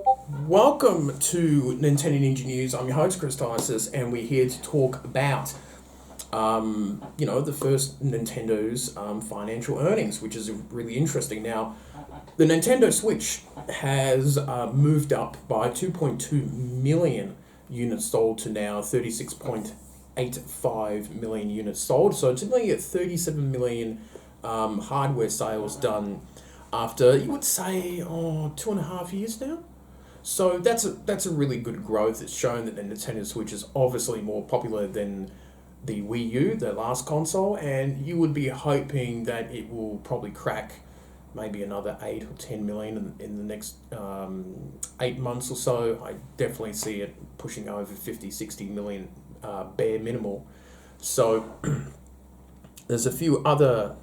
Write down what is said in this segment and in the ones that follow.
Welcome to Nintendo Ninja News. I'm your host, Chris Tysis, and we're here to talk about, the first Nintendo's financial earnings, which is really interesting. Now, the Nintendo Switch has moved up by 2.2 million units sold to now 36.85 million units sold. So it's only at 37 million hardware sales done after, you would say, 2.5 years now. So that's a really good growth. It's shown that the Nintendo Switch is obviously more popular than the Wii U, the last console, and you would be hoping that it will probably crack maybe another 8 or 10 million in the next 8 months or so. I definitely see it pushing over 50, 60 million bare minimal. So there's a few other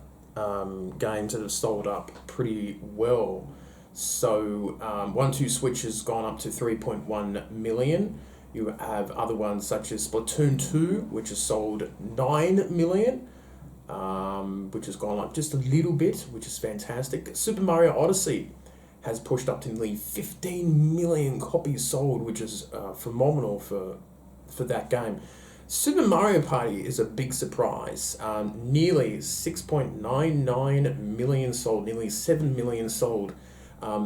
games that have sold up pretty well. So, 1-2 Switch has gone up to 3.1 million. You have other ones such as Splatoon 2, which has sold 9 million, which has gone up just a little bit, which is fantastic. Super Mario Odyssey has pushed up to nearly 15 million copies sold, which is phenomenal for that game. Super Mario Party is a big surprise. Nearly 6.99 million sold, nearly 7 million sold.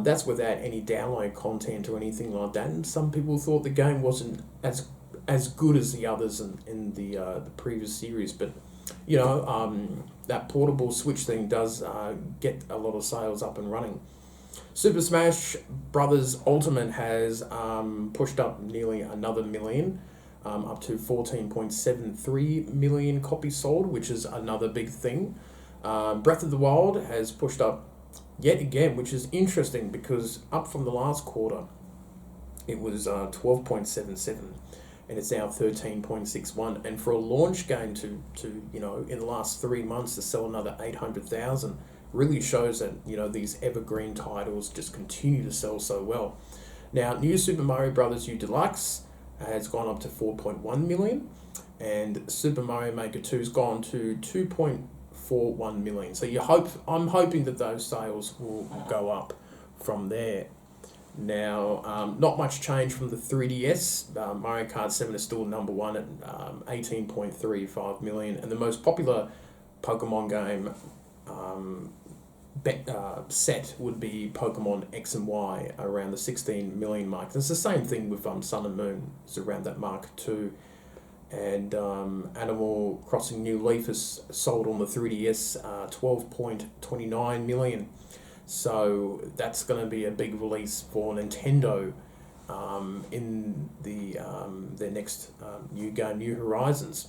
That's without any download content or anything like that. And some people thought the game wasn't as good as the others in the previous series. But that portable Switch thing does get a lot of sales up and running. Super Smash Brothers Ultimate has pushed up nearly another million, up to 14.73 million copies sold, which is another big thing. Breath of the Wild has pushed up yet again, which is interesting because up from the last quarter, it was 12.77 and it's now 13.61. And for a launch game to in the last 3 months to sell another 800,000 really shows that, these evergreen titles just continue to sell so well. Now, New Super Mario Bros. U Deluxe has gone up to 4.1 million, and Super Mario Maker 2 has gone to 2.41 million. So I'm hoping that those sales will go up from there. Now, not much change from the 3DS. Mario Kart 7 is still number one at 18.35 million, and the most popular Pokemon game set would be Pokemon X and Y around the 16 million mark. It's the same thing with Sun and Moon. It's around that mark too. And Animal Crossing New Leaf is sold on the 3DS 12.29 million. So that's going to be a big release for Nintendo in their next new game, New Horizons.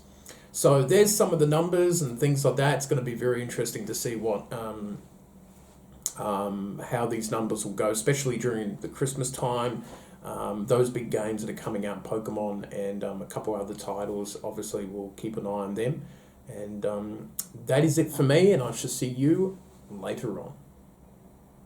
So there's some of the numbers and things like that. It's going to be very interesting to see what how these numbers will go, especially during the Christmas time. Those big games that are coming out, Pokemon and a couple other titles, obviously we'll keep an eye on them. And that is it for me, and I shall see you later on.